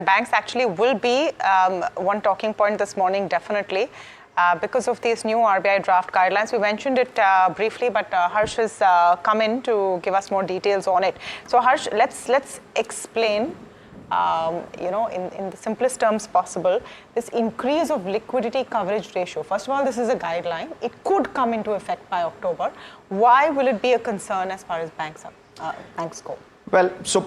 Banks actually will be one talking point this morning, definitely, because of these new RBI draft guidelines. We mentioned it briefly, but Harsh has come in to give us more details on it. So Harsh, let's explain, in the simplest terms possible, this increase of liquidity coverage ratio. First of all, this is a guideline. It could come into effect by October. Why will it be a concern as far as banks go? Well, so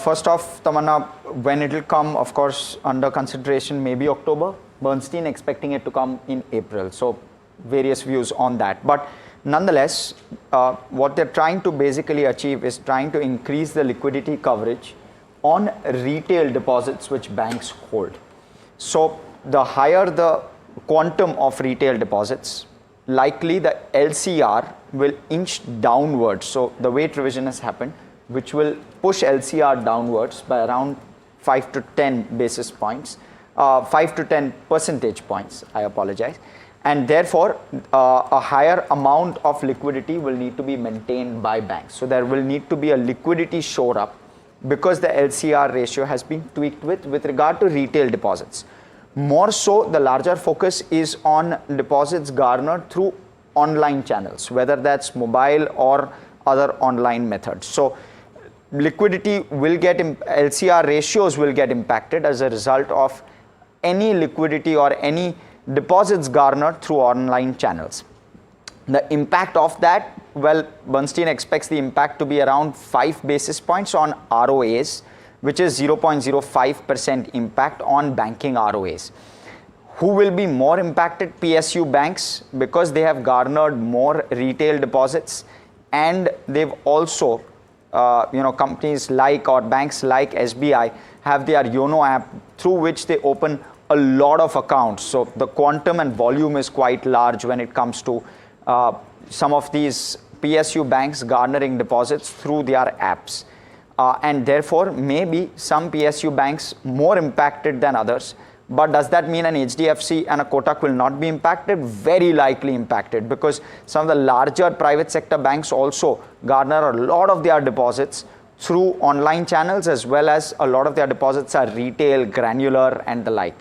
first off, Tamanna, when it will come, of course, under consideration maybe October. Bernstein expecting it to come in April. So various views on that. But nonetheless, what they're trying to basically achieve is trying to increase the liquidity coverage on retail deposits which banks hold. So the higher the quantum of retail deposits, likely the LCR will inch downwards. So the weight revision has happened, which will push LCR downwards by around 5 to 10 basis points, 5 to 10 percentage points, I apologize. And therefore, a higher amount of liquidity will need to be maintained by banks. So there will need to be a liquidity shore up because the LCR ratio has been tweaked with regard to retail deposits. More so, the larger focus is on deposits garnered through online channels, whether that's mobile or other online methods. So liquidity will get, LCR ratios will get impacted as a result of any liquidity or any deposits garnered through online channels. The impact of that, well, Bernstein expects the impact to be around 5 basis points on ROAs, which is 0.05% impact on banking ROAs. Who will be more impacted? PSU banks, because they have garnered more retail deposits, and they've also companies like or banks like SBI have their YONO app through which they open a lot of accounts. So the quantum and volume is quite large when it comes to some of these PSU banks garnering deposits through their apps. And therefore, maybe some PSU banks more impacted than others. But does that mean an HDFC and a Kotak will not be impacted? Very likely impacted, because some of the larger private sector banks also garner a lot of their deposits through online channels, as well as a lot of their deposits are retail, granular and the like,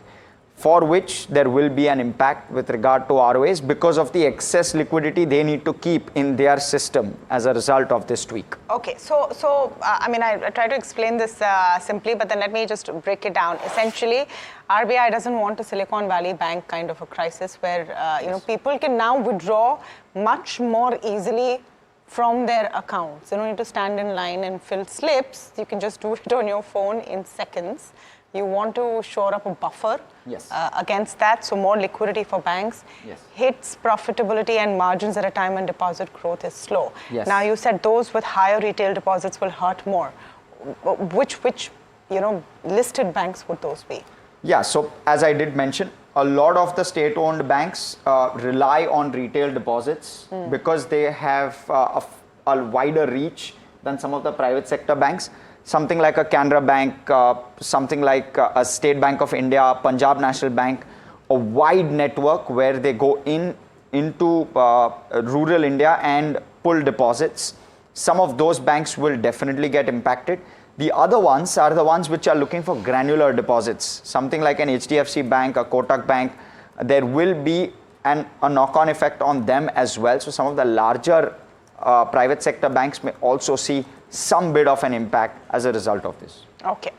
for which there will be an impact with regard to ROAs because of the excess liquidity they need to keep in their system as a result of this tweak. Okay, so I try to explain this simply, but then let me just break it down. Essentially, RBI doesn't want a Silicon Valley Bank kind of a crisis where people can now withdraw much more easily from their accounts. You don't need to stand in line and fill slips. You can just do it on your phone in seconds. You want to shore up a buffer against that, so more liquidity for banks. Hits profitability and margins at a time when deposit growth is slow. Now, you said those with higher retail deposits will hurt more. Which listed banks would those be? Yeah, so as I did mention, a lot of the state-owned banks rely on retail deposits because they have a wider reach than some of the private sector banks. Something like a Canara Bank, something like a State Bank of India, Punjab National Bank, a wide network where they go into rural India and pull deposits. Some of those banks will definitely get impacted. The other ones are the ones which are looking for granular deposits. Something like an HDFC Bank, a Kotak Bank, there will be a knock-on effect on them as well. So some of the larger private sector banks may also see some bit of an impact as a result of this. Okay.